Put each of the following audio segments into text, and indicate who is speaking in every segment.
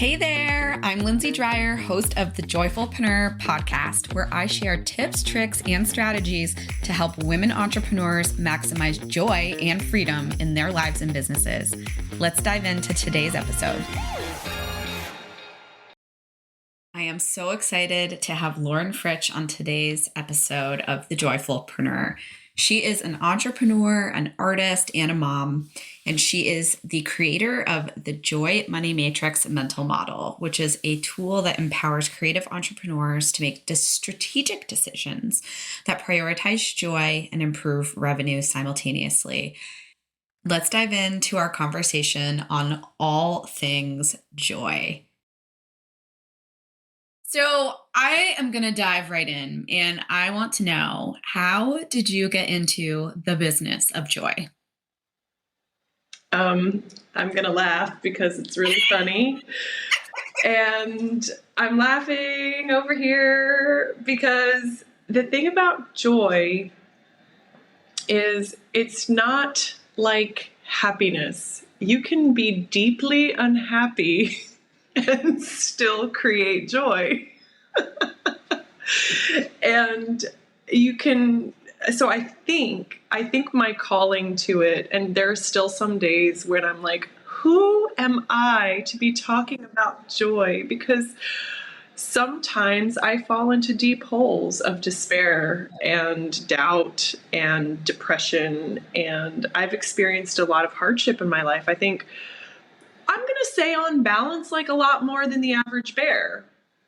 Speaker 1: Hey there, I'm Lindsay Dreyer, host of the Joyfulpreneur podcast, where I share tips, tricks, and strategies to help women entrepreneurs maximize joy and freedom in their lives and businesses. Let's dive into today's episode. I am so excited to have Lauren Fritsch on today's episode of The Joyfulpreneur. She is an entrepreneur, an artist, and a mom, and she is the creator of the Joy Money Matrix mental model, which is a tool that empowers creative entrepreneurs to make strategic decisions that prioritize joy and improve revenue simultaneously. Let's dive into our conversation on all things joy. So I am going to dive right in, and I want to know, how did you get into the business of joy?
Speaker 2: I'm going to laugh because it's really funny. And I'm laughing over here because the thing about joy is it's not like happiness. You can be deeply unhappy and still create joy. And you can, so I think my calling to it, and there's still some days when I'm like, who am I to be talking about joy? Because sometimes I fall into deep holes of despair and doubt and depression, and I've experienced a lot of hardship in my life. I think I'm going to say on balance, like a lot more than the average bear.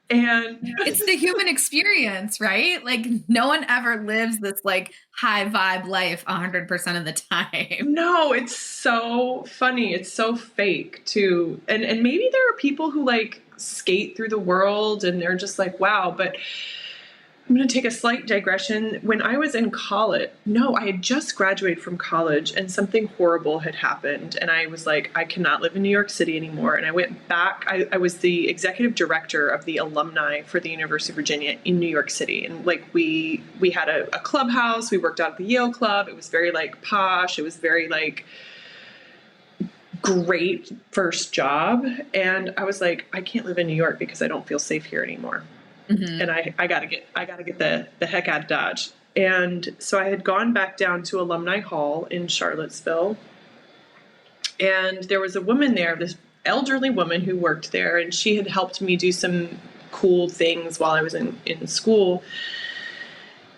Speaker 2: And
Speaker 1: it's the human experience, right? Like no one ever lives this like high vibe life 100% of the time.
Speaker 2: No, it's so funny. It's so fake too. And maybe there are people who like skate through the world and they're just like, wow, but I'm going to take a slight digression. When I was in college, I had just graduated from college and something horrible had happened. And I was like, I cannot live in New York City anymore. And I went back. I was the executive director of the alumni for the University of Virginia in New York City. And like we had a clubhouse. We worked out at the Yale Club. It was very like posh. It was very like great first job. And I was like, I can't live in New York because I don't feel safe here anymore. Mm-hmm. And I gotta get the heck out of Dodge. And so I had gone back down to Alumni Hall in Charlottesville, and there was a woman there, this elderly woman who worked there, and she had helped me do some cool things while I was in school.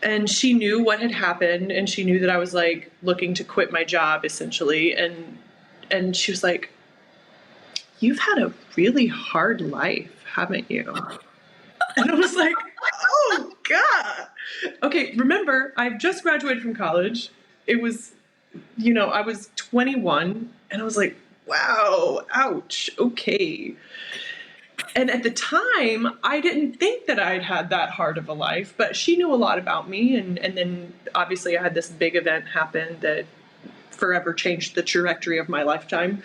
Speaker 2: And she knew what had happened, and she knew that I was like looking to quit my job essentially. And she was like, "You've had a really hard life, haven't you?" And I was like, oh, God. Okay, remember, I've just graduated from college. It was, I was 21, and I was like, wow, ouch, okay. And at the time, I didn't think that I'd had that hard of a life, but she knew a lot about me. And then obviously I had this big event happen that forever changed the trajectory of my lifetime.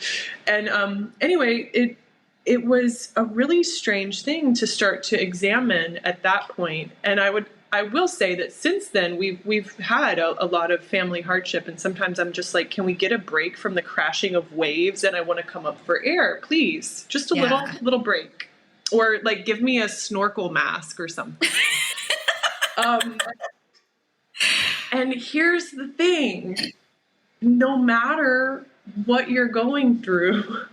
Speaker 2: And anyway, it was a really strange thing to start to examine at that point. And I will say that since then we've had a lot of family hardship, and sometimes I'm just like, can we get a break from the crashing of waves? And I want to come up for air, please. Just a little break, or like give me a snorkel mask or something. And here's the thing, no matter what you're going through,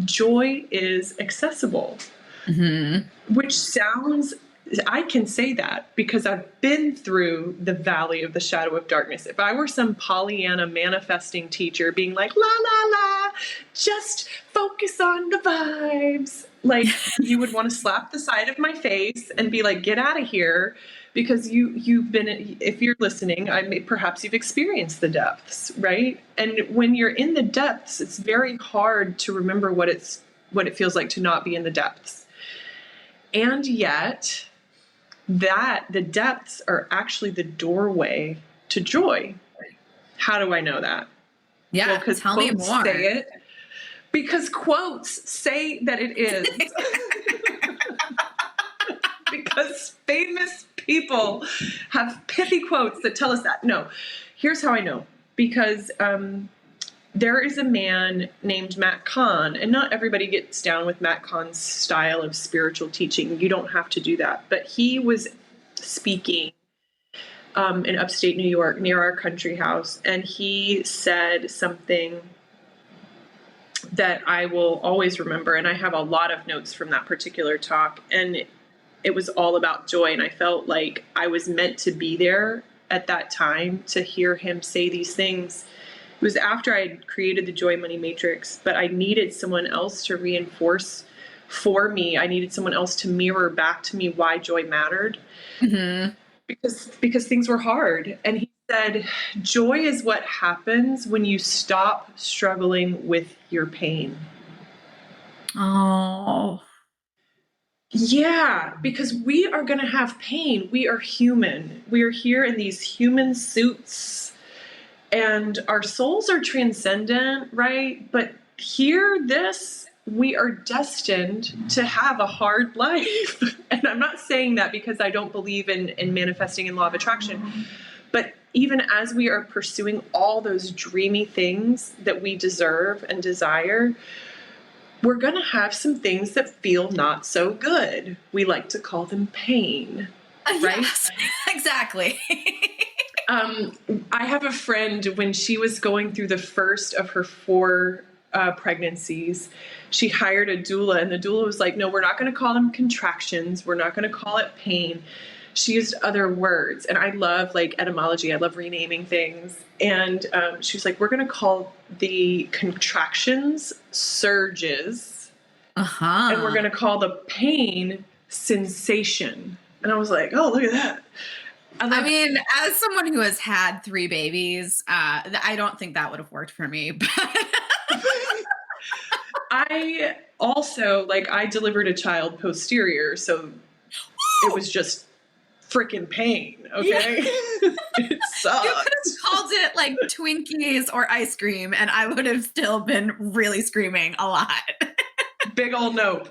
Speaker 2: joy is accessible, mm-hmm. Which sounds, I can say that because I've been through the valley of the shadow of darkness. If I were some Pollyanna manifesting teacher being like, la, la, la, just focus on the vibes, like you would want to slap the side of my face and be like, get out of here. Because you've been, if you're listening, perhaps you've experienced the depths, right? And when you're in the depths, it's very hard to remember what it feels like to not be in the depths. And yet, the depths are actually the doorway to joy. How do I know that?
Speaker 1: Yeah, well, because tell me more.
Speaker 2: Say it. Because quotes say that it is. Because famous people have pithy quotes that tell us that. No, here's how I know. Because there is a man named Matt Kahn, and not everybody gets down with Matt Kahn's style of spiritual teaching. You don't have to do that. But he was speaking in upstate New York near our country house, and he said something that I will always remember. And I have a lot of notes from that particular talk. And it was all about joy. And I felt like I was meant to be there at that time to hear him say these things. It was after I had created the Joy Money Matrix, but I needed someone else to reinforce for me. I needed someone else to mirror back to me why joy mattered. Mm-hmm. Because things were hard. And he said, joy is what happens when you stop struggling with your pain.
Speaker 1: Oh.
Speaker 2: Yeah, because we are going to have pain. We are human. We are here in these human suits. And our souls are transcendent, right? But we are destined to have a hard life. And I'm not saying that because I don't believe in manifesting in law of attraction. But even as we are pursuing all those dreamy things that we deserve and desire, we're going to have some things that feel not so good. We like to call them pain, right?
Speaker 1: Yes, exactly.
Speaker 2: I have a friend, when she was going through the first of her 4 pregnancies, she hired a doula, and the doula was like, no, we're not going to call them contractions. We're not going to call it pain. She used other words. And I love like etymology. I love renaming things. And she was like, we're going to call the contractions surges. Uh-huh. And we're going to call the pain sensation. And I was like, oh, look at that.
Speaker 1: I mean, as someone who has had 3 babies, I don't think that would have worked for me. But
Speaker 2: I also, I delivered a child posterior, so it was just freaking pain, okay? Yeah. It sucked.
Speaker 1: You could have called it like Twinkies or ice cream, and I would have still been really screaming a lot.
Speaker 2: Big old nope.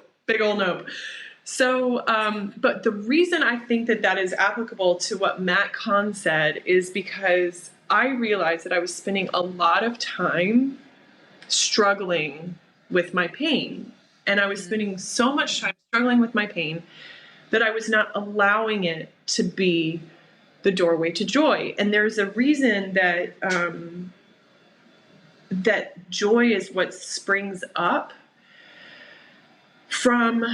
Speaker 2: So, but the reason I think that is applicable to what Matt Kahn said is because I realized that I was spending a lot of time struggling with my pain. And I was spending so much time struggling with my pain that I was not allowing it to be the doorway to joy. And there's a reason that that joy is what springs up from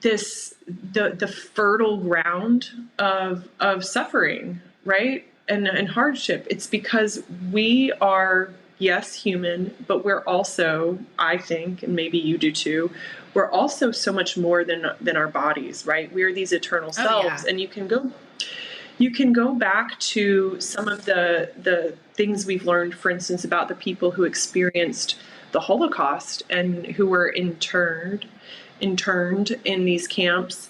Speaker 2: the fertile ground of suffering, right? And hardship. It's because we are, yes, human, but we're also, I think, and maybe you do too, we're also so much more than our bodies, right? We're these eternal selves. Yeah. And you can go back to some of the things we've learned, for instance, about the people who experienced the Holocaust and who were interned in these camps,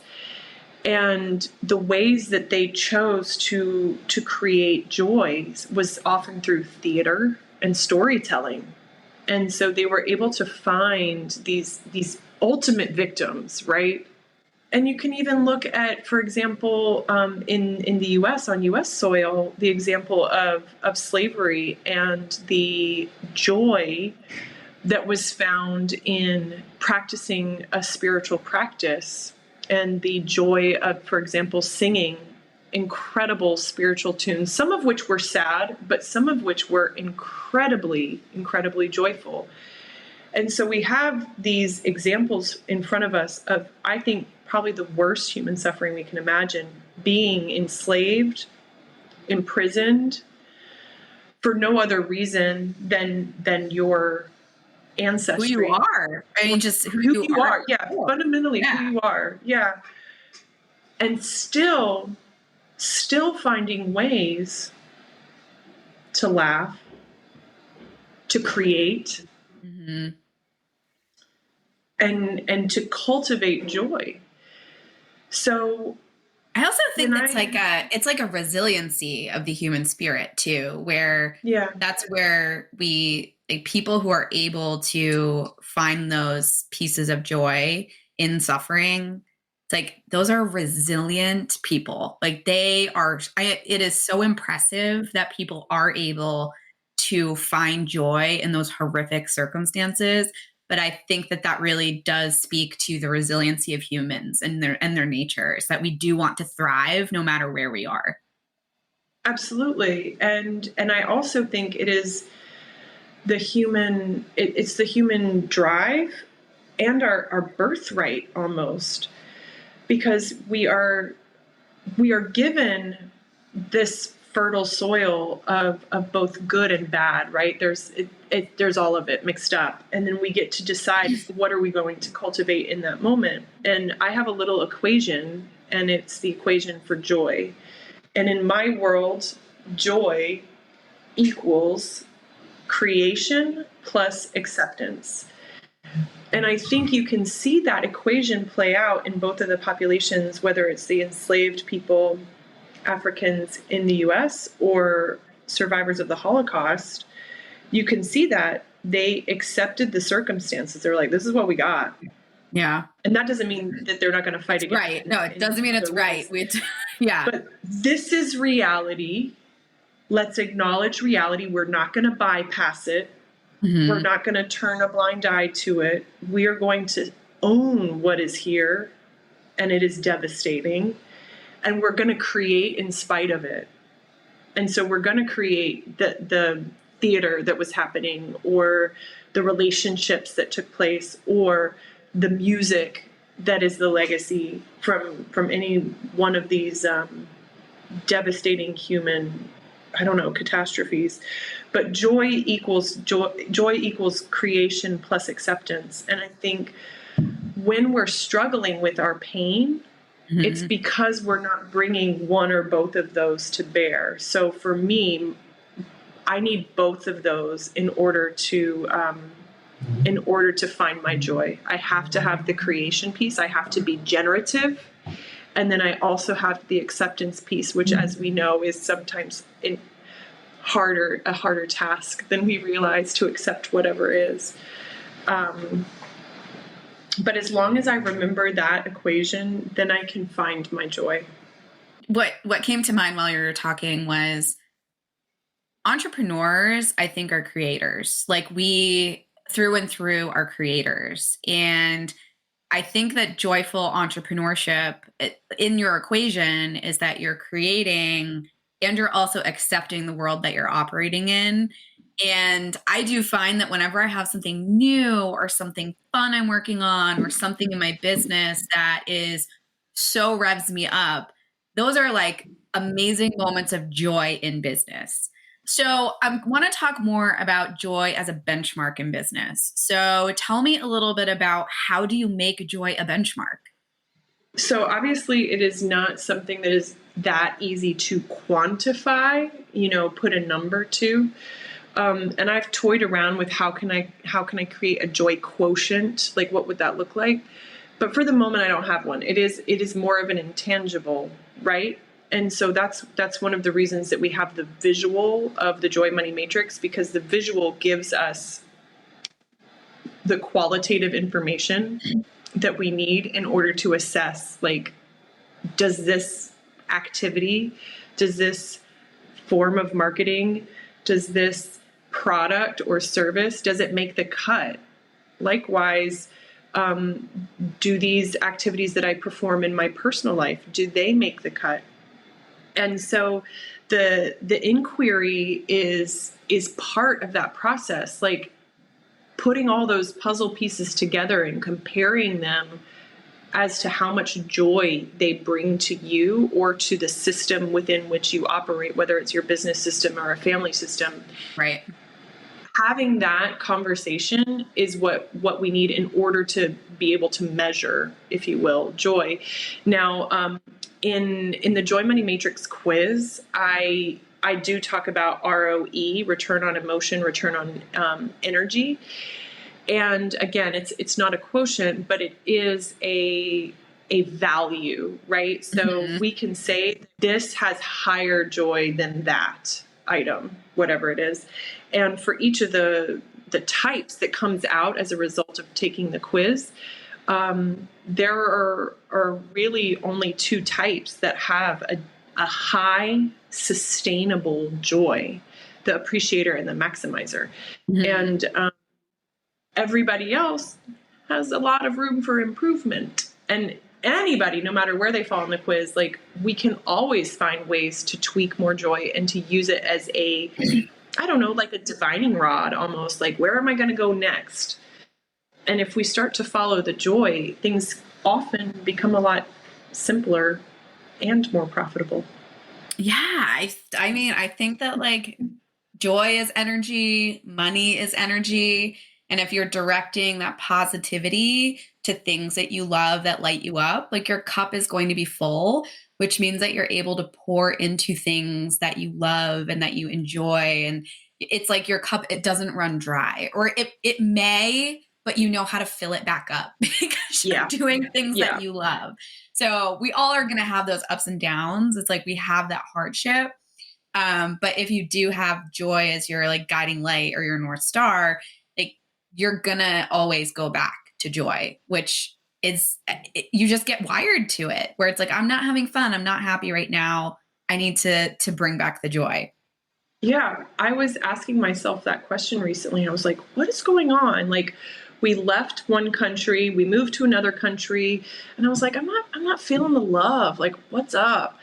Speaker 2: and the ways that they chose to create joy was often through theater and storytelling. And so they were able to find these ultimate victims, right? And you can even look at, for example, in the U.S., on U.S. soil, the example of slavery and the joy that was found in practicing a spiritual practice, and the joy of, for example, singing incredible spiritual tunes, some of which were sad, but some of which were incredibly, incredibly joyful. And so we have these examples in front of us of, I think, probably the worst human suffering we can imagine, being enslaved, imprisoned, for no other reason than your ancestry.
Speaker 1: Who you are. I mean, just
Speaker 2: who you are. Yeah, fundamentally who you are. Yeah. And still finding ways to laugh, to create, mm-hmm. and to cultivate joy. So
Speaker 1: I also think it's like a resiliency of the human spirit too, where that's where people who are able to find those pieces of joy in suffering, it's like those are resilient people. Like they are, it is so impressive that people are able to find joy in those horrific circumstances. But I think that really does speak to the resiliency of humans and their natures, that we do want to thrive no matter where we are.
Speaker 2: Absolutely. And I also think it is the human, it's the human drive and our birthright almost, because we are given this fertile soil of both good and bad, right? There's all of it mixed up. And then we get to decide what are we going to cultivate in that moment. And I have a little equation, and it's the equation for joy. And in my world, joy equals creation plus acceptance. And I think you can see that equation play out in both of the populations, whether it's the enslaved people, Africans in the US, or survivors of the Holocaust. You can see that they accepted the circumstances. They're like, this is what we got.
Speaker 1: Yeah.
Speaker 2: And that doesn't mean that they're not going to fight again.
Speaker 1: Right. No, it doesn't mean it's right. Yeah.
Speaker 2: But this is reality. Let's acknowledge reality. We're not going to bypass it. Mm-hmm. We're not going to turn a blind eye to it. We are going to own what is here, and it is devastating. And we're going to create in spite of it. And so we're going to create the theater that was happening, or the relationships that took place, or the music that is the legacy from any one of these devastating human, catastrophes. But joy equals creation plus acceptance. And I think when we're struggling with our pain, mm-hmm. it's because we're not bringing one or both of those to bear. So for me, I need both of those in order to find my joy. I have to have the creation piece. I have to be generative. And then I also have the acceptance piece, which, as we know, is sometimes a harder task than we realize, to accept whatever is. But as long as I remember that equation, then I can find my joy.
Speaker 1: What came to mind while you were talking was entrepreneurs, I think, are creators. Like, we through and through are creators. And I think that joyful entrepreneurship in your equation is that you're creating and you're also accepting the world that you're operating in. And I do find that whenever I have something new or something fun I'm working on, or something in my business that is so revs me up, those are like amazing moments of joy in business. So I want to talk more about joy as a benchmark in business. So tell me a little bit about, how do you make joy a benchmark?
Speaker 2: So obviously it is not something that is that easy to quantify, put a number to. And I've toyed around with how can I create a joy quotient? Like, what would that look like? But for the moment, I don't have one. It is more of an intangible, right? And so that's one of the reasons that we have the visual of the Joy Money Matrix, because the visual gives us the qualitative information that we need in order to assess, like, does this activity, does this form of marketing, does this product or service, does it make the cut? Likewise, do these activities that I perform in my personal life, do they make the cut? And so the inquiry is part of that process, like putting all those puzzle pieces together and comparing them as to how much joy they bring to you or to the system within which you operate, whether it's your business system or a family system.
Speaker 1: Right.
Speaker 2: Having that conversation is what we need in order to be able to measure, if you will, joy. Now, in the Joy Money Matrix quiz, I do talk about ROE, return on emotion, return on energy. And again, it's not a quotient, but it is a value, right? So we can say this has higher joy than that item, whatever it is. And for each of the types that comes out as a result of taking the quiz, there are really only two types that have a high sustainable joy. the appreciator and the maximizer.
Speaker 1: Mm-hmm.
Speaker 2: And everybody else has a lot of room for improvement. And anybody, no matter where they fall in the quiz, like, we can always find ways to tweak more joy and to use it as a, I don't know, like a divining rod almost, like, where am I going to go next? And if we start to follow the joy, things often become a lot simpler and more profitable.
Speaker 1: Yeah. I mean, I think that like joy is energy, money is energy. And if you're directing that positivity to things that you love that light you up, like your cup is going to be full, which means that you're able to pour into things that you love and that you enjoy. And it's like your cup, it doesn't run dry, or it may, but you know how to fill it back up because you're doing things that you love. So we all are going to have those ups and downs. It's like we have that hardship. But if you do have joy as your like guiding light or your North Star, like you're going to always go back to joy, which is, you just get wired to it, where it's like, I'm not having fun. I'm not happy right now. I need to bring back the joy.
Speaker 2: Yeah. I was asking myself that question recently. I was like, what is going on? Like, we left one country, we moved to another country, and I was like, I'm not feeling the love. Like, what's up?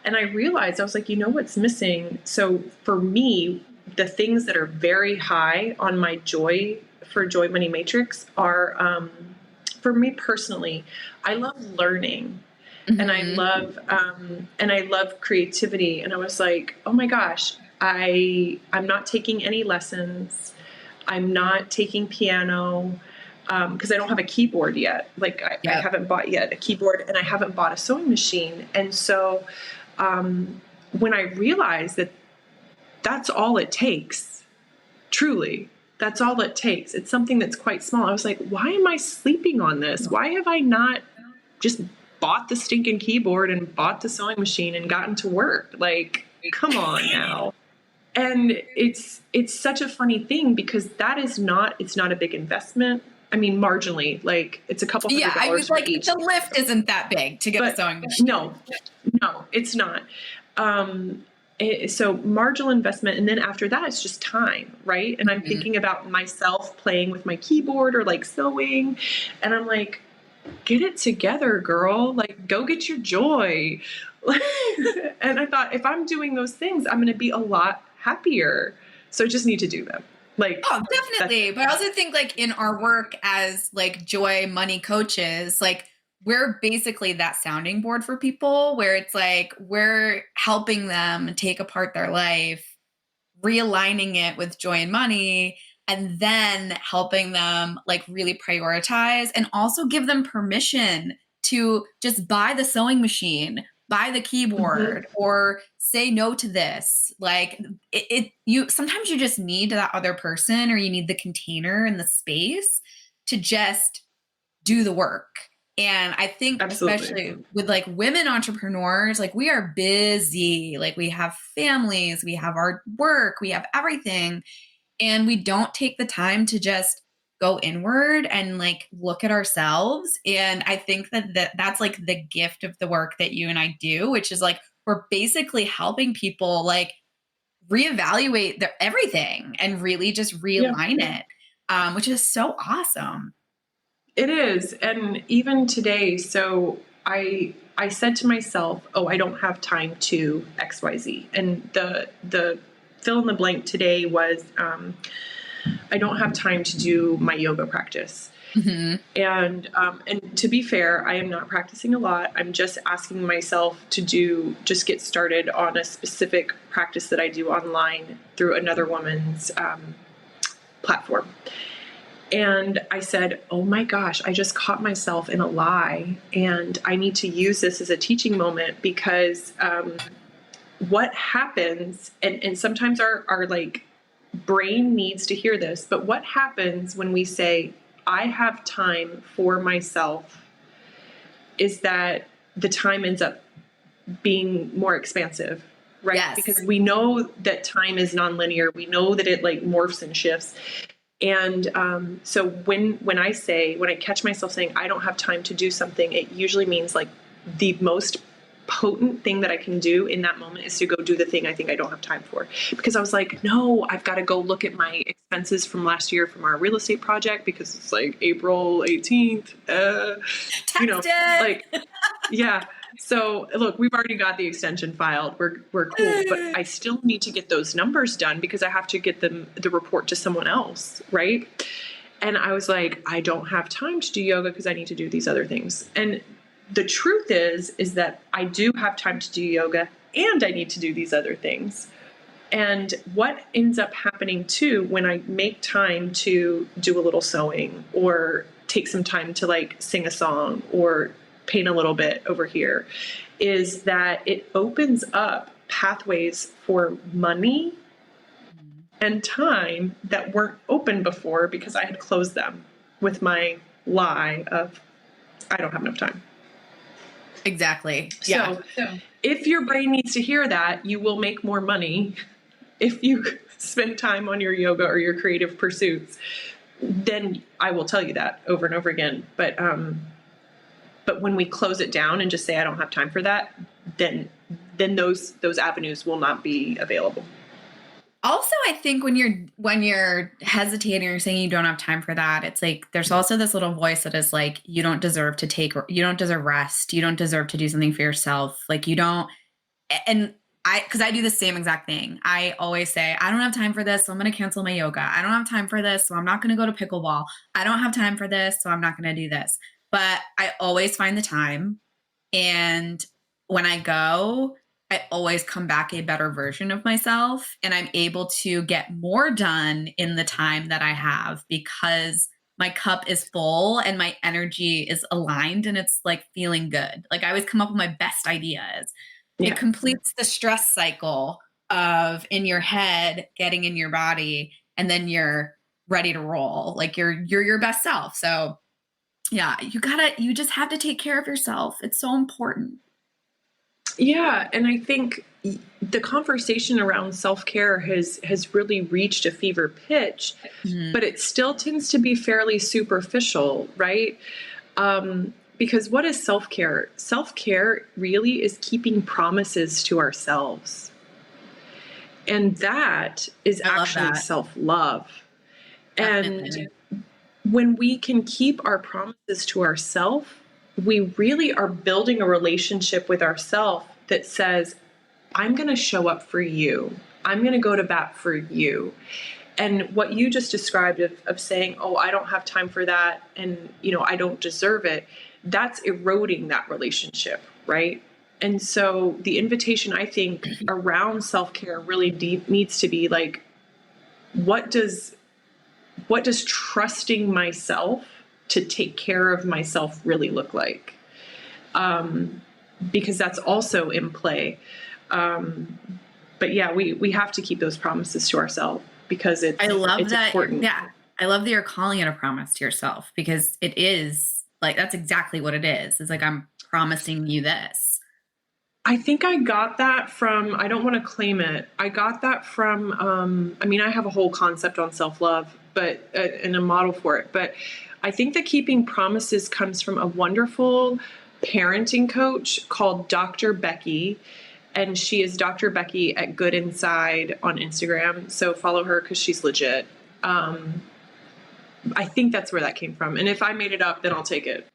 Speaker 2: And I realized, I was like, you know what's missing? So for me, the things that are very high on my joy money matrix are, for me personally, I love learning. Mm-hmm. And I love creativity. And I was like, oh my gosh, I'm not taking any lessons. I'm not taking piano because I don't have a keyboard yet. Like I haven't bought yet a keyboard, and I haven't bought a sewing machine. And so when I realized that that's all it takes, truly, that's all it takes. It's something that's quite small. I was like, why am I sleeping on this? Why have I not just bought the stinking keyboard and bought the sewing machine and gotten to work? Like, come on now. And it's such a funny thing because it's not a big investment. I mean, marginally, like it's a couple $100.
Speaker 1: Yeah, I was like, each. The lift isn't that big to get a sewing machine.
Speaker 2: No, it's not. So marginal investment. And then after that, it's just time, right? And I'm thinking about myself playing with my keyboard or like sewing. And I'm like, get it together, girl. Like, go get your joy. And I thought, if I'm doing those things, I'm going to be a lot happier. So I just need to do them. Like,
Speaker 1: oh, definitely. But I also think like in our work as like joy money coaches, like we're basically that sounding board for people, where it's like, we're helping them take apart their life, realigning it with joy and money, and then helping them like really prioritize and also give them permission to just buy the sewing machine, buy the keyboard, or say no to this. Like you sometimes you just need that other person, or you need the container and the space to just do the work. And I think especially with like women entrepreneurs, like we are busy, like we have families, we have our work, we have everything. And we don't take the time to just go inward and like look at ourselves. And I think that's like the gift of the work that you and I do, which is like, we're basically helping people like reevaluate their everything and really just realign it, which is so awesome.
Speaker 2: It is. And even today, so I said to myself, oh, I don't have time to XYZ. And the fill in the blank today was, I don't have time to do my yoga practice. Mm-hmm. And to be fair, I am not practicing a lot. I'm just asking myself to just get started on a specific practice that I do online through another woman's platform. And I said, oh my gosh, I just caught myself in a lie, and I need to use this as a teaching moment, because what happens, and sometimes our like brain needs to hear this, but what happens when we say, I have time for myself, is that the time ends up being more expansive, right?
Speaker 1: Yes.
Speaker 2: Because we know that time is nonlinear. We know that it like morphs and shifts. And so when I catch myself saying, I don't have time to do something, it usually means like the most potent thing that I can do in that moment is to go do the thing I think I don't have time for. Because I was like, no, I've got to go look at my expenses from last year from our real estate project because it's like April 18th. Like, yeah. So look, we've already got the extension filed. We're cool, but I still need to get those numbers done because I have to get the report to someone else. Right. And I was like, I don't have time to do yoga because I need to do these other things. And the truth is that I do have time to do yoga and I need to do these other things. And what ends up happening too, when I make time to do a little sewing or take some time to like sing a song or paint a little bit over here, is that it opens up pathways for money and time that weren't open before because I had closed them with my lie of, I don't have enough time.
Speaker 1: Exactly.
Speaker 2: So if your brain needs to hear that, you will make more money if you spend time on your yoga or your creative pursuits. Then I will tell you that over and over again. But when we close it down and just say I don't have time for that, then those avenues will not be available.
Speaker 1: Also, I think when you're hesitating or saying you don't have time for that, it's like there's also this little voice that is like, you don't deserve rest, you don't deserve to do something for yourself. Like you don't, and because I do the same exact thing. I always say, I don't have time for this, so I'm going to cancel my yoga. I don't have time for this, so I'm not going to go to pickleball. I don't have time for this, so I'm not going to do this. But I always find the time, and when I go, I always come back a better version of myself, and I'm able to get more done in the time that I have because my cup is full and my energy is aligned and it's like feeling good. Like I always come up with my best ideas. Yeah. It completes the stress cycle of in your head, getting in your body, and then you're ready to roll. Like you're your best self. So yeah, you just have to take care of yourself. It's so important.
Speaker 2: Yeah. And I think the conversation around self-care has really reached a fever pitch, but it still tends to be fairly superficial, right? Because what is self-care? Self-care really is keeping promises to ourselves. And that is actually self-love. Definitely. And when we can keep our promises to ourselves, we really are building a relationship with ourselves that says, I'm going to show up for you. I'm going to go to bat for you. And what you just described of saying, oh, I don't have time for that, and I don't deserve it, that's eroding that relationship, right? And so the invitation, I think, around self-care really deep needs to be like, what does trusting myself to take care of myself really look like? Because that's also in play. But yeah, we have to keep those promises to ourselves because it's important.
Speaker 1: Yeah. I love that you're calling it a promise to yourself because it is like, that's exactly what it is. It's like, I'm promising you this.
Speaker 2: I think I got that from, I don't want to claim it. I got that from, I have a whole concept on self-love, but and a model for it. But I think that keeping promises comes from a wonderful parenting coach called Doctor Becky. And she is Dr. Becky at Good Inside on Instagram. So follow her because she's legit. I think that's where that came from. And if I made it up, then I'll take it.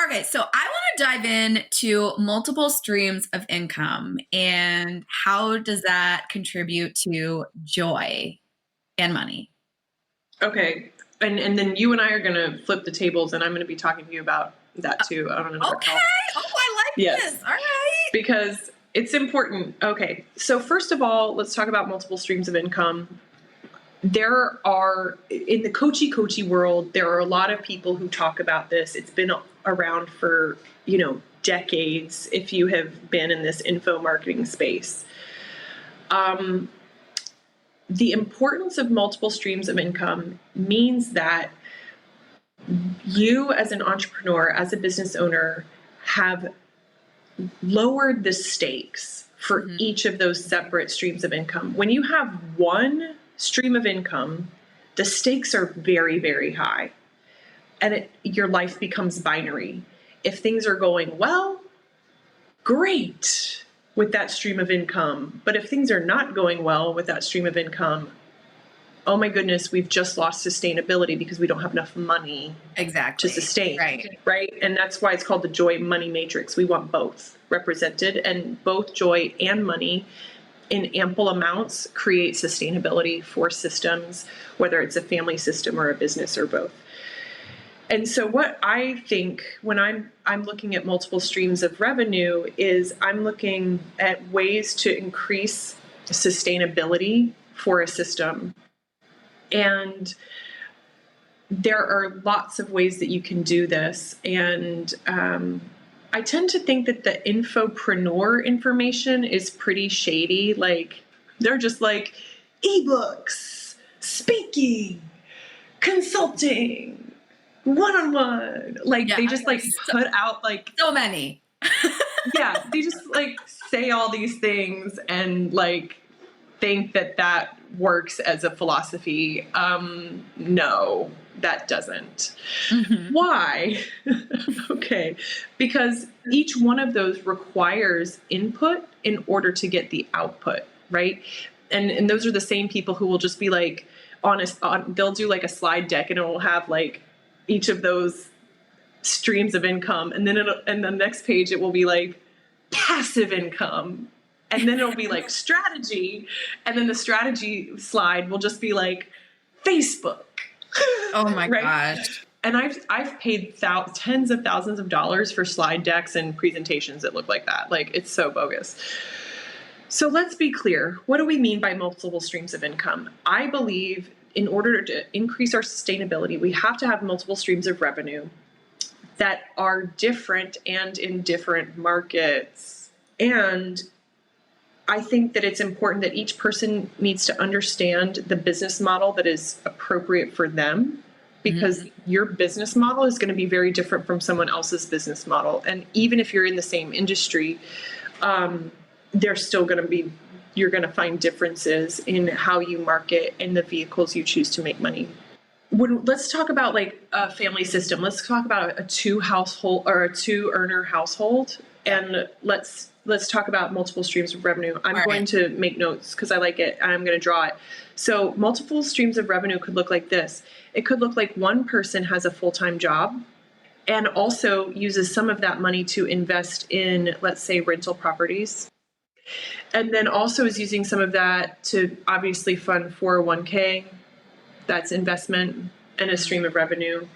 Speaker 1: Okay, so I want to dive into multiple streams of income and how does that contribute to joy and money?
Speaker 2: Okay, and then you and I are going to flip the tables, and I'm going to be talking to you about that too. I don't know.
Speaker 1: Okay. Oh, I like this. All right.
Speaker 2: Because it's important. Okay, so first of all, let's talk about multiple streams of income. There are, in the coachy world, there are a lot of people who talk about this. It's been around for, decades if you have been in this info marketing space. The importance of multiple streams of income means that you as an entrepreneur, as a business owner, have lowered the stakes for each of those separate streams of income. When you have one stream of income, the stakes are very, very high. And your life becomes binary. If things are going well, great with that stream of income. But if things are not going well with that stream of income, oh my goodness, we've just lost sustainability because we don't have enough money
Speaker 1: Exactly.
Speaker 2: to sustain.
Speaker 1: Right.
Speaker 2: And that's why it's called the joy money matrix. We want both represented, and both joy and money in ample amounts create sustainability for systems, whether it's a family system or a business or both. And so what I think when I'm looking at multiple streams of revenue is I'm looking at ways to increase sustainability for a system. And there are lots of ways that you can do this. And I tend to think that the infopreneur information is pretty shady. Like, they're just like ebooks, speaking, consulting, one-on-one. Like, they just like put out like
Speaker 1: so many.
Speaker 2: Yeah, they just like say all these things and like think that works as a philosophy. No, that doesn't. Mm-hmm. Why? Okay, because each one of those requires input in order to get the output, right? And those are the same people who will just be like they'll do like a slide deck and it will have like each of those streams of income, and then the next page it will be like passive income. And then it'll be like strategy. And then the strategy slide will just be like Facebook.
Speaker 1: Oh my gosh.
Speaker 2: And I've paid tens of thousands of dollars for slide decks and presentations that look like that. Like, it's so bogus. So let's be clear. What do we mean by multiple streams of income? I believe in order to increase our sustainability, we have to have multiple streams of revenue that are different and in different markets. And I think that it's important that each person needs to understand the business model that is appropriate for them, because your business model is going to be very different from someone else's business model. And even if you're in the same industry, there's still going to be, you're going to find differences in how you market and the vehicles you choose to make money. Let's talk about like a family system. Let's talk about a two earner household, and let's talk about multiple streams of revenue. I'm going to make notes because I like it. I'm going to draw it. So multiple streams of revenue could look like this. It could look like one person has a full-time job and also uses some of that money to invest in, let's say, rental properties. And then also is using some of that to obviously fund 401k. That's investment and a stream of revenue.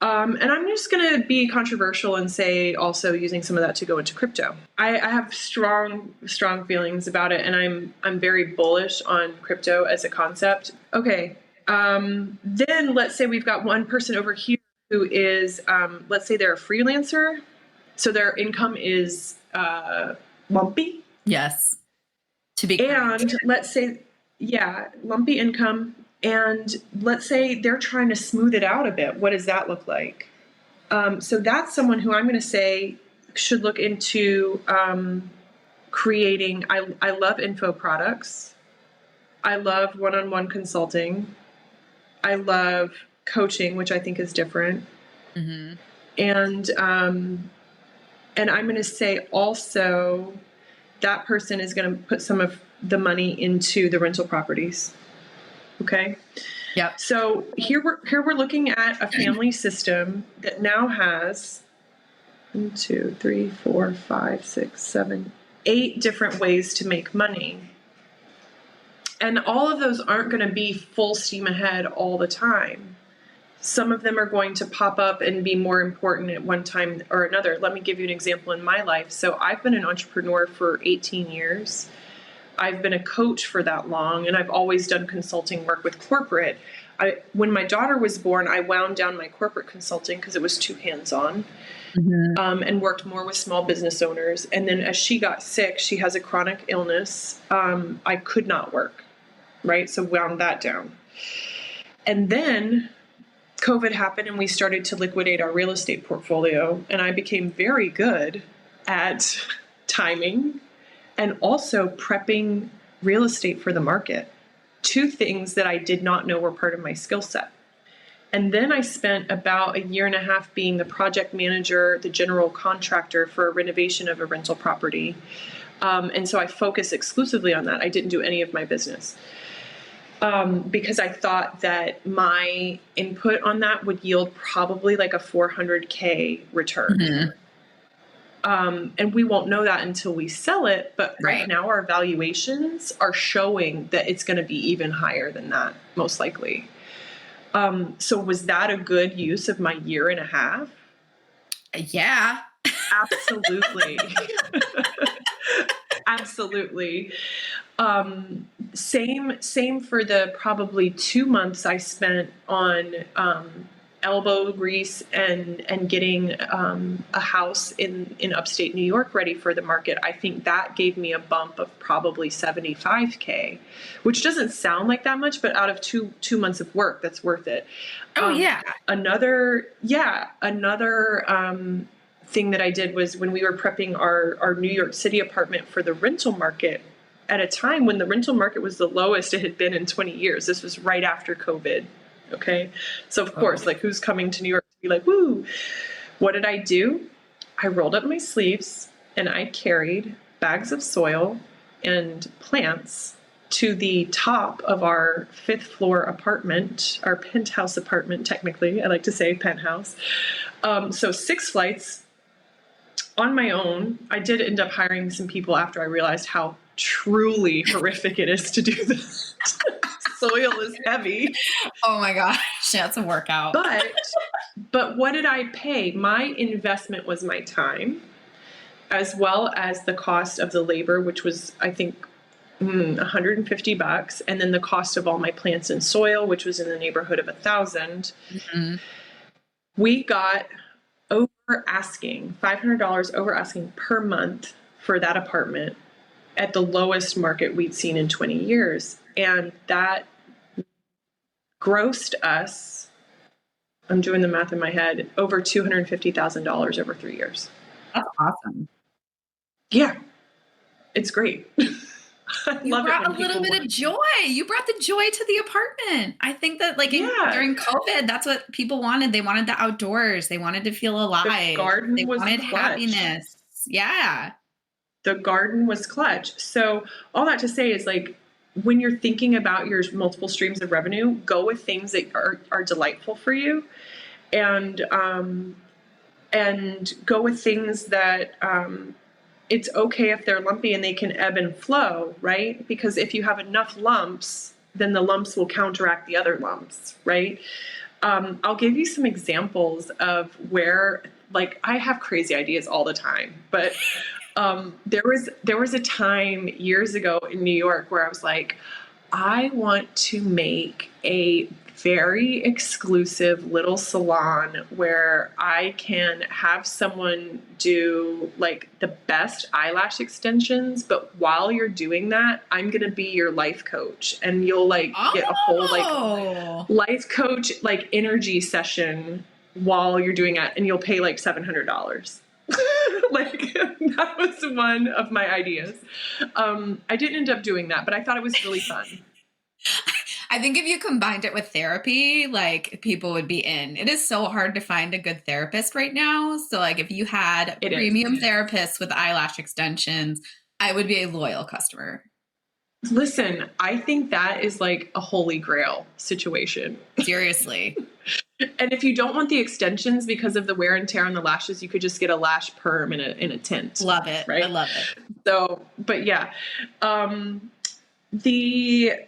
Speaker 2: And I'm just going to be controversial and say also using some of that to go into crypto. I have strong feelings about it, and I'm very bullish on crypto as a concept. Okay. Then let's say we've got one person over here who is, let's say they're a freelancer. So their income is lumpy.
Speaker 1: Yes. To be
Speaker 2: correct. And let's say, lumpy income. And let's say they're trying to smooth it out a bit. What does that look like? So that's someone who I'm going to say should look into creating. I love info products. I love one-on-one consulting. I love coaching, which I think is different. Mm-hmm. And I'm going to say also that person is going to put some of the money into the rental properties. Okay.
Speaker 1: Yep.
Speaker 2: So here we're looking at a family system that now has 1, 2, 3, 4, 5, 6, 7, 8 different ways to make money. And all of those aren't going to be full steam ahead all the time. Some of them are going to pop up and be more important at one time or another. Let me give you an example in my life. So I've been an entrepreneur for 18 years. I've been a coach for that long, and I've always done consulting work with corporate. When my daughter was born, I wound down my corporate consulting because it was too hands-on, and worked more with small business owners. And then as she got sick, she has a chronic illness. I could not work, right? So wound that down. And then COVID happened and we started to liquidate our real estate portfolio. And I became very good at timing and also prepping real estate for the market. 2 things that I did not know were part of my skill set. And then I spent about a year and a half being the project manager, the general contractor for a renovation of a rental property. And so I focused exclusively on that. I didn't do any of my business. Because I thought that my input on that would yield probably like a $400K return.
Speaker 1: Mm-hmm.
Speaker 2: And we won't know that until we sell it. But right
Speaker 1: Right.
Speaker 2: now our valuations are showing that it's going to be even higher than that, most likely. So was that a good use of my year and a half?
Speaker 1: Yeah.
Speaker 2: Absolutely. Absolutely. Same for the probably 2 months I spent on elbow grease and getting a house in upstate New York ready for the market. I think that gave me a bump of probably $75K, which doesn't sound like that much, but out of two months of work, that's worth it.
Speaker 1: Oh, yeah.
Speaker 2: Another thing that I did was when we were prepping our New York City apartment for the rental market at a time when the rental market was the lowest it had been in 20 years. This was right after COVID. Okay. So of course, like, who's coming to New York to be like, woo? What did I do? I rolled up my sleeves and I carried bags of soil and plants to the top of our 5th floor apartment, our penthouse apartment, technically. I like to say penthouse. So 6 flights on my own. I did end up hiring some people after I realized how truly horrific it is to do this. Soil is heavy.
Speaker 1: Oh my gosh, that's a workout.
Speaker 2: But what did I pay? My investment was my time, as well as the cost of the labor, which was, I think, $150, and then the cost of all my plants and soil, which was in the neighborhood of $1,000.
Speaker 1: Mm-hmm.
Speaker 2: We got over asking, $500 over asking per month for that apartment at the lowest market we'd seen in 20 years. And that grossed us, I'm doing the math in my head, over $250,000 over 3 years.
Speaker 1: That's awesome.
Speaker 2: Yeah, it's great. I
Speaker 1: You
Speaker 2: love it
Speaker 1: brought
Speaker 2: when
Speaker 1: a little
Speaker 2: people
Speaker 1: bit of joy. You brought the joy to the apartment. I think that during COVID, that's what people wanted. They wanted the outdoors. They wanted to feel alive.
Speaker 2: The garden
Speaker 1: They
Speaker 2: was
Speaker 1: wanted
Speaker 2: clutch.
Speaker 1: happiness. Yeah.
Speaker 2: The garden was clutch. So all that to say is, like, when you're thinking about your multiple streams of revenue, go with things that are delightful for you, and go with things that it's okay if they're lumpy and they can ebb and flow, right? Because if you have enough lumps, then the lumps will counteract the other lumps, right? I'll give you some examples of where, like, I have crazy ideas all the time, but there was a time years ago in New York where I was like, I want to make a very exclusive little salon where I can have someone do, like, the best eyelash extensions, but while you're doing that, I'm going to be your life coach, and you'll, like, get a whole, like, life coach, like, energy session while you're doing it, and you'll pay like $700. Like, that was one of my ideas. I didn't end up doing that, but I thought it was really fun.
Speaker 1: I think if you combined it with therapy, like, people would be in. It is so hard to find a good therapist right now. So, like, if you had premium therapists with eyelash extensions, I would be a loyal customer.
Speaker 2: Listen, I think that is like a holy grail situation.
Speaker 1: Seriously.
Speaker 2: And if you don't want the extensions because of the wear and tear on the lashes, you could just get a lash perm in a tint.
Speaker 1: Love it.
Speaker 2: Right?
Speaker 1: I love it.
Speaker 2: So, but yeah.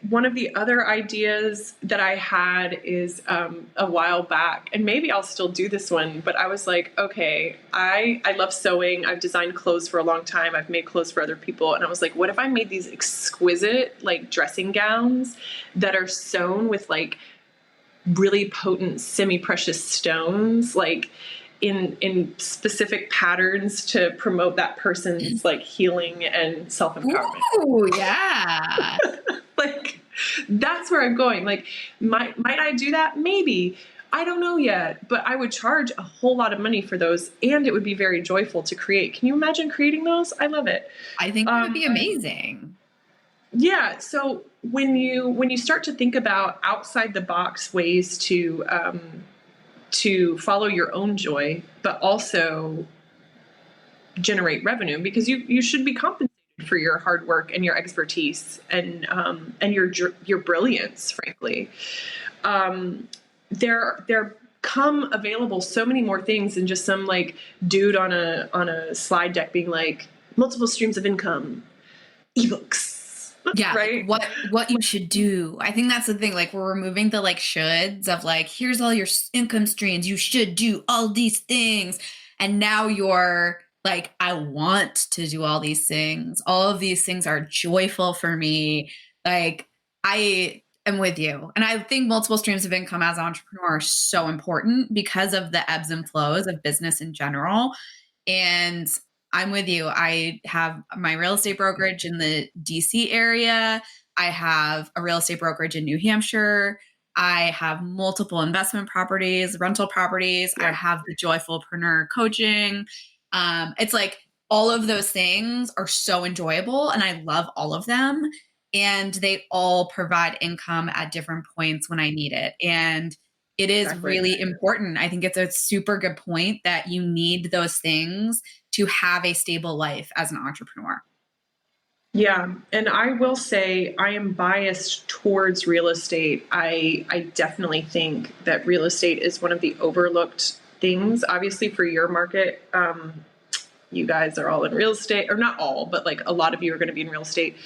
Speaker 2: One of the other ideas that I had is a while back, and maybe I'll still do this one, but I was like, okay, I love sewing. I've designed clothes for a long time. I've made clothes for other people. And I was like, what if I made these exquisite, like, dressing gowns that are sewn with, like, really potent semi-precious stones, like, in specific patterns to promote that person's, like, healing and self-empowerment.
Speaker 1: Ooh, yeah.
Speaker 2: Like, that's where I'm going. Like, might I do that? Maybe. I don't know yet, but I would charge a whole lot of money for those, and it would be very joyful to create. Can you imagine creating those? I love it.
Speaker 1: I think that would be amazing.
Speaker 2: Yeah. So when you start to think about outside the box ways to follow your own joy, but also generate revenue, because you should be compensated for your hard work and your expertise and your brilliance, frankly. There come available so many more things than just some like dude on a slide deck being like multiple streams of income, ebooks.
Speaker 1: Yeah,
Speaker 2: Right.
Speaker 1: like what you should do. I think that's the thing. Like, we're removing the like shoulds of like, here's all your income streams. You should do all these things. And now you're like, I want to do all these things. All of these things are joyful for me. Like, I am with you. And I think multiple streams of income as an entrepreneur are so important because of the ebbs and flows of business in general. And I'm with you. I have my real estate brokerage in the DC area. I have a real estate brokerage in New Hampshire. I have multiple investment properties, rental properties.
Speaker 2: Yeah.
Speaker 1: I have the Joyfulpreneur coaching. It's like all of those things are so enjoyable and I love all of them. And they all provide income at different points when I need it. And it is really important. I think it's a super good point that you need those things to have a stable life as an entrepreneur.
Speaker 2: Yeah. And I will say I am biased towards real estate. I definitely think that real estate is one of the overlooked things. Obviously, for your market, you guys are all in real estate, or not all, but like a lot of you are going to be in real estate.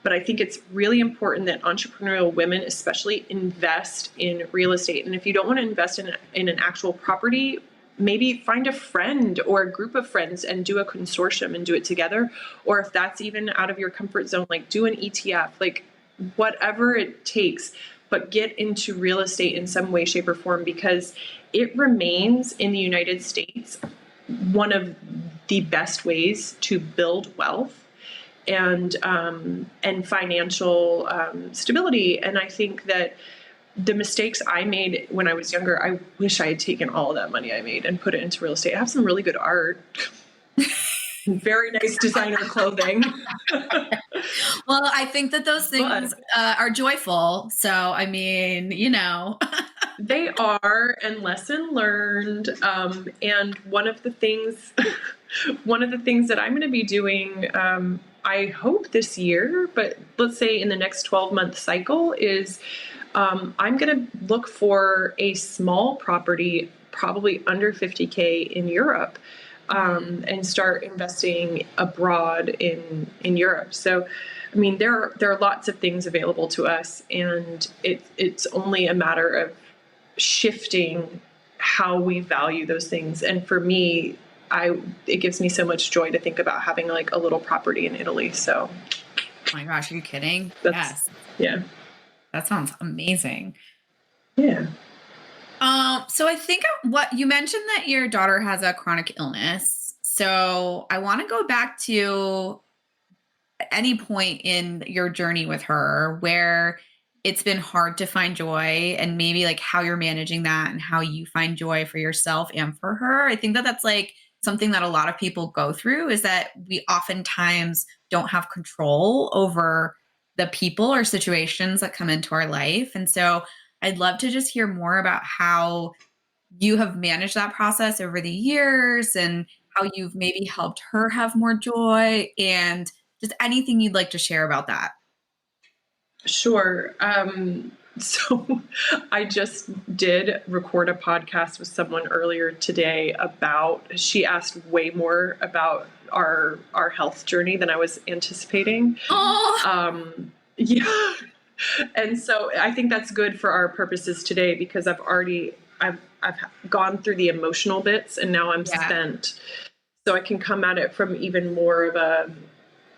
Speaker 2: But I think it's really important that entrepreneurial women especially invest in real estate. And if you don't want to invest in an actual property, maybe find a friend or a group of friends and do a consortium and do it together. Or if that's even out of your comfort zone, like do an ETF, like whatever it takes, but get into real estate in some way, shape, or form, because it remains in the United States one of the best ways to build wealth and financial stability. And I think that the mistakes I made when I was younger, I wish I had taken all of that money I made and put it into real estate. I have some really good art, very nice designer clothing.
Speaker 1: Well, I think that those things are joyful. So, I mean,
Speaker 2: They are, and lesson learned. And one of the things that I'm going to be doing, I hope this year, but let's say in the next 12-month cycle, is I'm going to look for a small property, probably under 50K in Europe, and start investing abroad in Europe. So, I mean, there are lots of things available to us, and it's only a matter of shifting how we value those things. And for me, it gives me so much joy to think about having like a little property in Italy. So,
Speaker 1: oh my gosh, are you kidding?
Speaker 2: Yes. Yeah.
Speaker 1: That sounds amazing.
Speaker 2: Yeah.
Speaker 1: So I think what you mentioned that your daughter has a chronic illness. So I want to go back to any point in your journey with her where it's been hard to find joy, and maybe like how you're managing that and how you find joy for yourself and for her. I think that that's like something that a lot of people go through, is that we oftentimes don't have control over the people or situations that come into our life. And so I'd love to just hear more about how you have managed that process over the years and how you've maybe helped her have more joy, and just anything you'd like to share about that.
Speaker 2: Sure. So I just did record a podcast with someone earlier today she asked way more about our health journey than I was anticipating.
Speaker 1: Oh.
Speaker 2: Yeah. And so I think that's good for our purposes today, because I've gone through the emotional bits, and now I'm spent. So I can come at it from even more of a,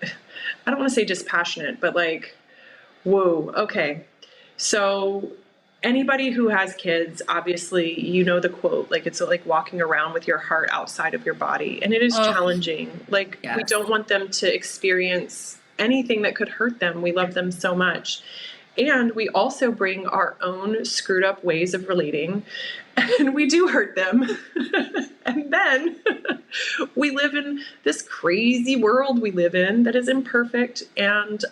Speaker 2: I don't want to say dispassionate, but like, whoa, okay. So anybody who has kids, obviously, the quote, like it's like walking around with your heart outside of your body. And it is challenging. Like, we don't want them to experience anything that could hurt them. We love them so much. And we also bring our own screwed up ways of relating, and we do hurt them. And then we live in this crazy world we live in that is imperfect. And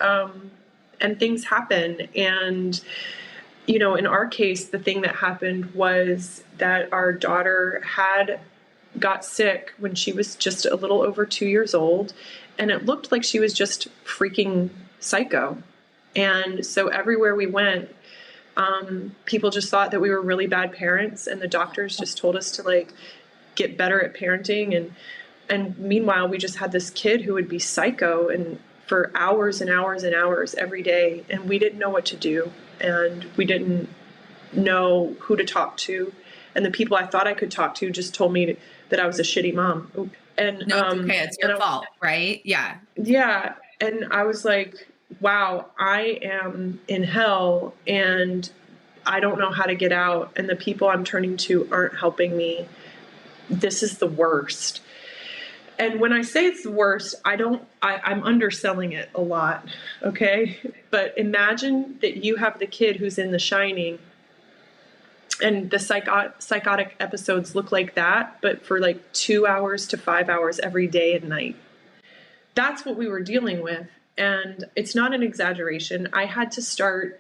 Speaker 2: and things happen. And, you know, in our case, the thing that happened was that our daughter got sick when she was just a little over 2 years old, and it looked like she was just freaking psycho. And so everywhere we went, people just thought that we were really bad parents, and the doctors just told us to like get better at parenting. And meanwhile, we just had this kid who would be psycho and for hours and hours and hours every day, and we didn't know what to do, and we didn't know who to talk to. And the people I thought I could talk to just told me that I was a shitty mom. And
Speaker 1: no, it's okay. It's your fault, right? Yeah.
Speaker 2: Yeah. And I was like, wow, I am in hell and I don't know how to get out. And the people I'm turning to aren't helping me. This is the worst. And when I say it's the worst, I'm underselling it a lot. Okay. But imagine that you have the kid who's in The Shining, and the psychotic episodes look like that, but for like 2 hours to 5 hours every day and night. That's what we were dealing with. And it's not an exaggeration. I had to start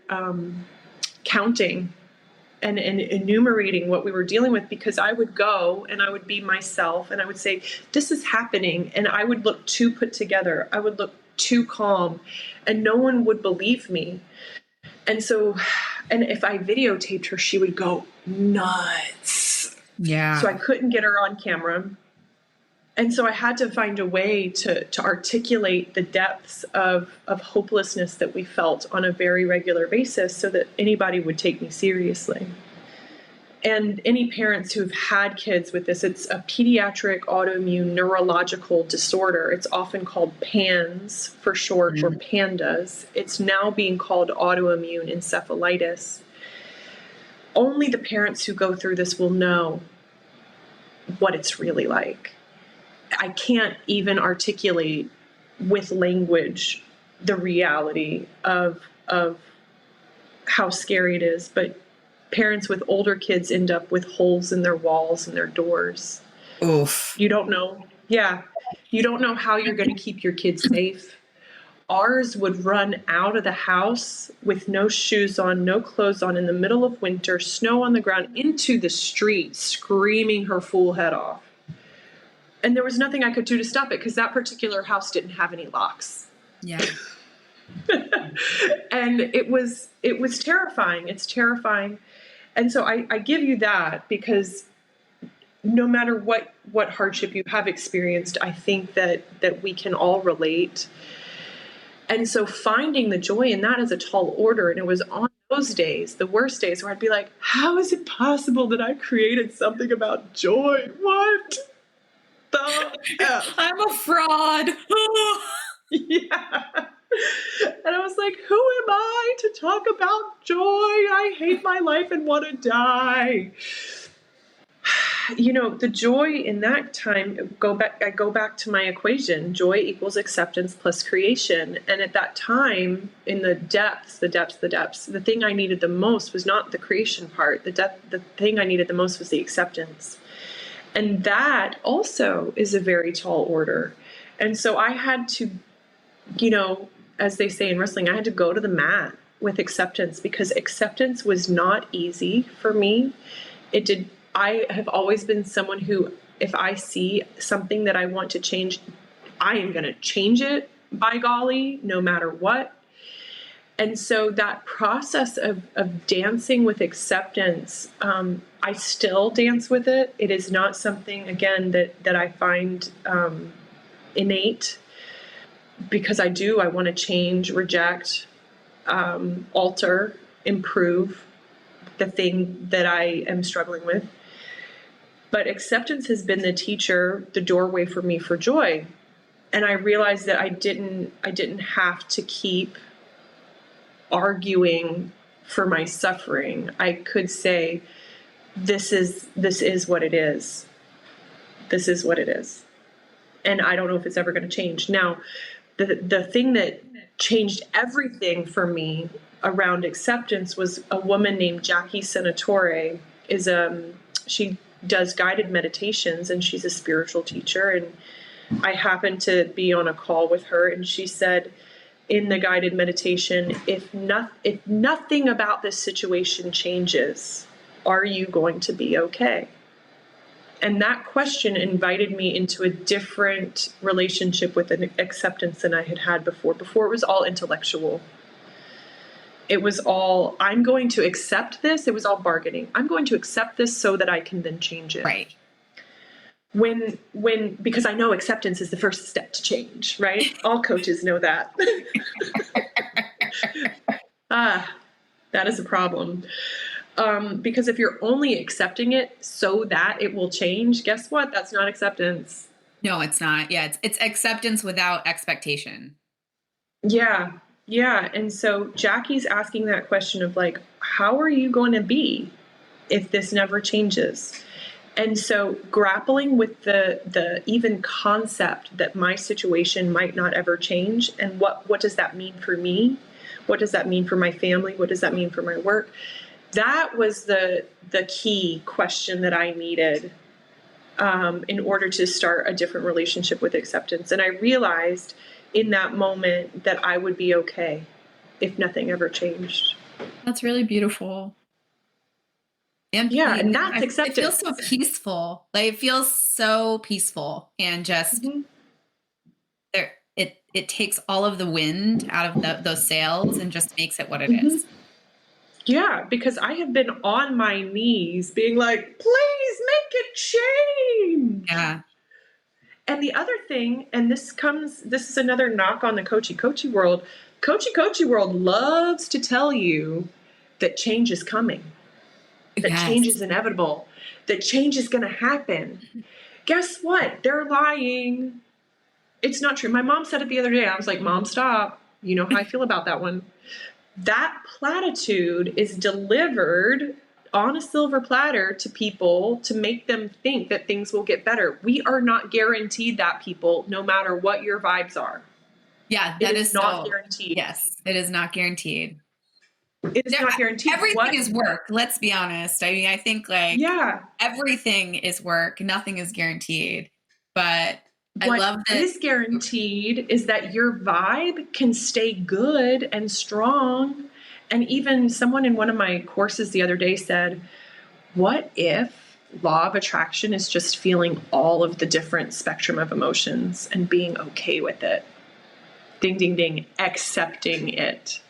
Speaker 2: counting and enumerating what we were dealing with, because I would go and I would be myself and I would say, this is happening. And I would look too put together. I would look too calm, and no one would believe me. And so, and if I videotaped her, she would go nuts.
Speaker 1: Yeah.
Speaker 2: So I couldn't get her on camera. And so I had to find a way to articulate the depths of hopelessness that we felt on a very regular basis so that anybody would take me seriously. And any parents who've had kids with this, it's a pediatric autoimmune neurological disorder. It's often called PANS for short, or PANDAS. It's now being called autoimmune encephalitis. Only the parents who go through this will know what it's really like. I can't even articulate with language the reality of how scary it is, but parents with older kids end up with holes in their walls and their doors.
Speaker 1: Oof.
Speaker 2: You don't know. Yeah. You don't know how you're going to keep your kids safe. Ours would run out of the house with no shoes on, no clothes on, in the middle of winter, snow on the ground, into the street, screaming her fool head off. And there was nothing I could do to stop it, because that particular house didn't have any locks.
Speaker 1: Yeah.
Speaker 2: And it was terrifying. It's terrifying. And so I give you that because no matter what hardship you have experienced, I think that we can all relate. And so finding the joy in that is a tall order. And it was on those days, the worst days, where I'd be like, how is it possible that I created something about joy? What the F?
Speaker 1: I'm a fraud.
Speaker 2: Yeah. And I was like, who am I to talk about joy? I hate my life and want to die. You know, the joy in that time, I go back to my equation. Joy equals acceptance plus creation. And at that time, in the depths, the thing I needed the most was not the creation part. The thing I needed the most was the acceptance. And that also is a very tall order. And so I had to, you know, as they say in wrestling, I had to go to the mat with acceptance, because acceptance was not easy for me. I have always been someone who, if I see something that I want to change, I am going to change it, by golly, no matter what. And so that process of dancing with acceptance, I still dance with it. It is not something, again, that I find innate, because I want to change, reject, alter, improve the thing that I am struggling with. But acceptance has been the teacher, the doorway for me for joy. And I realized that I didn't have to keep arguing for my suffering. I could say, this is what it is. This is what it is. And I don't know if it's ever going to change. Now, the thing that changed everything for me around acceptance was a woman named Jackie Senatore. She does guided meditations, and she's a spiritual teacher. And I happened to be on a call with her, and she said in the guided meditation, if nothing about this situation changes, are you going to be okay? And that question invited me into a different relationship with an acceptance than I had had before. Before, it was all intellectual. It was all, I'm going to accept this. It was all bargaining. I'm going to accept this so that I can then change it.
Speaker 1: Right.
Speaker 2: Because I know acceptance is the first step to change, right? All coaches know that. That is a problem. Because if you're only accepting it so that it will change, guess what? That's not acceptance.
Speaker 1: No, it's not. Yeah, it's acceptance without expectation.
Speaker 2: Yeah. Yeah. And so Jackie's asking that question of like, how are you going to be if this never changes? And so grappling with the even concept that my situation might not ever change, and what does that mean for me? What does that mean for my family? What does that mean for my work? That was the key question that I needed in order to start a different relationship with acceptance. And I realized in that moment that I would be okay if nothing ever changed.
Speaker 1: That's really beautiful. And
Speaker 2: yeah, and that's acceptance.
Speaker 1: It feels so peaceful. Like, it feels so peaceful, and just it takes all of the wind out of those sails and just makes it what it is.
Speaker 2: Yeah, because I have been on my knees being like, please make it change.
Speaker 1: Yeah.
Speaker 2: And the other thing, and this is another knock on the coachy world. Coachy world loves to tell you that change is coming, that change is inevitable, that change is going to happen. Guess what? They're lying. It's not true. My mom said it the other day. I was like, Mom, stop. You know how I feel about that one. That platitude is delivered on a silver platter to people to make them think that things will get better. We are not guaranteed that, people, no matter what your vibes are.
Speaker 1: Yeah, that is
Speaker 2: not guaranteed.
Speaker 1: Yes, it is not guaranteed.
Speaker 2: It is not guaranteed.
Speaker 1: Everything is work. Let's be honest. I mean, I think everything is work. Nothing is guaranteed. But I love that. What
Speaker 2: is guaranteed is that your vibe can stay good and strong. And even someone in one of my courses the other day said, what if law of attraction is just feeling all of the different spectrum of emotions and being okay with it? Ding, ding, ding. Accepting it.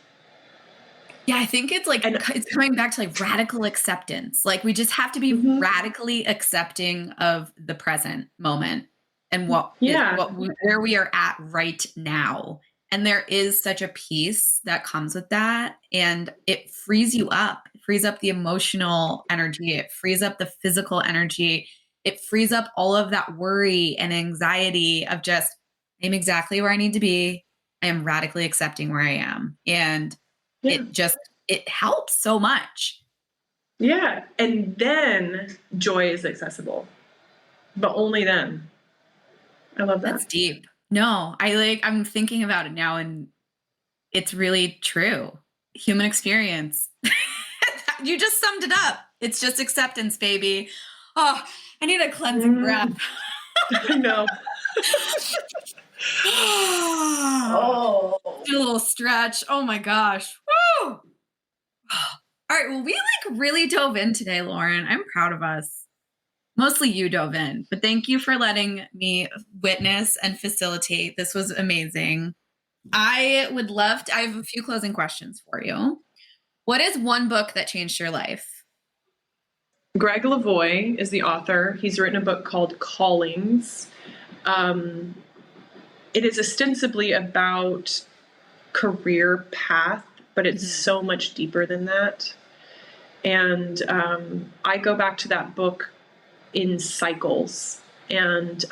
Speaker 1: Yeah, I think it's like, it's coming back to like radical acceptance. Like, we just have to be radically accepting of the present moment and where we are at right now. And there is such a peace that comes with that. And it frees you up. It frees up the emotional energy. It frees up the physical energy. It frees up all of that worry and anxiety of just, I'm exactly where I need to be. I am radically accepting where I am. And it helps so much.
Speaker 2: Yeah. And then joy is accessible, but only then. I love that.
Speaker 1: That's deep. No, I'm thinking about it now, and it's really true. Human experience. You just summed it up. It's just acceptance, baby. Oh, I need a cleansing breath.
Speaker 2: I know.
Speaker 1: Do a little stretch. Oh my gosh. Woo! All right. Well, we really dove in today, Lauren. I'm proud of us. Mostly you dove in, but thank you for letting me witness and facilitate. This was amazing. I have a few closing questions for you. What is one book that changed your life?
Speaker 2: Gregg Levoy is the author. He's written a book called Callings. It is ostensibly about career path, but it's so much deeper than that. And I go back to that book in cycles, and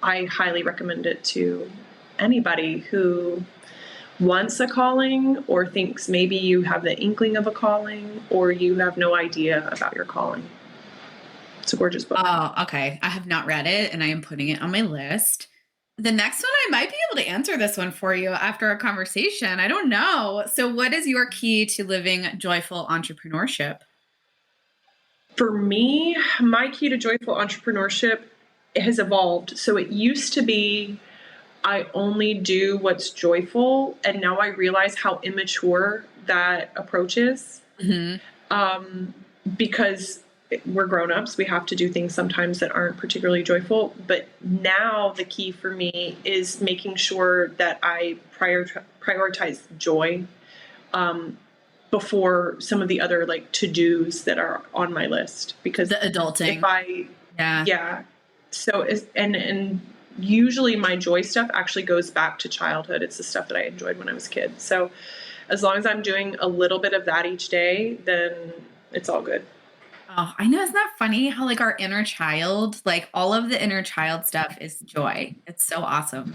Speaker 2: I highly recommend it to anybody who wants a calling or thinks maybe you have the inkling of a calling or you have no idea about your calling. It's a gorgeous book.
Speaker 1: Oh, okay. I have not read it, and I am putting it on my list. The next one, I might be able to answer this one for you after our conversation. I don't know. So what is your key to living joyful entrepreneurship?
Speaker 2: For me, my key to joyful entrepreneurship has evolved. So it used to be I only do what's joyful. And now I realize how immature that approach is. Because we're grown-ups, we have to do things sometimes that aren't particularly joyful. But now the key for me is making sure that I prioritize joy before some of the other like to-dos that are on my list. Because
Speaker 1: the adulting.
Speaker 2: So and usually my joy stuff actually goes back to childhood. It's the stuff that I enjoyed when I was a kid. So as long as I'm doing a little bit of that each day, then it's all good.
Speaker 1: Oh, I know. Isn't that funny how like our inner child, like all of the inner child stuff is joy. It's so awesome.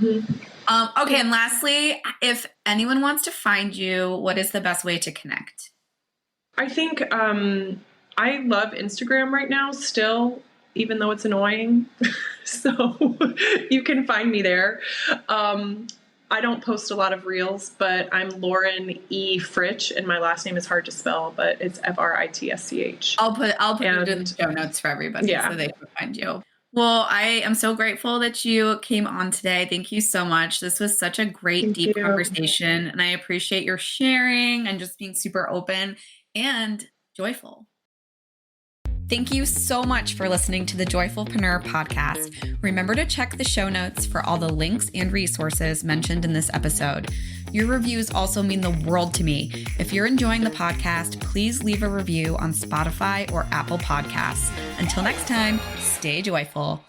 Speaker 1: Okay. And lastly, if anyone wants to find you, what is the best way to connect?
Speaker 2: I think I love Instagram right now still, even though it's annoying. So you can find me there. I don't post a lot of reels, but I'm Lauren E. Fritsch, and my last name is hard to spell, but it's Fritsch.
Speaker 1: I'll put it in the show notes for everybody so they can find you. Well, I am so grateful that you came on today. Thank you so much. This was such a great, deep conversation, and I appreciate your sharing and just being super open and joyful. Thank you so much for listening to the Joyfulpreneur podcast. Remember to check the show notes for all the links and resources mentioned in this episode. Your reviews also mean the world to me. If you're enjoying the podcast, please leave a review on Spotify or Apple Podcasts. Until next time, stay joyful.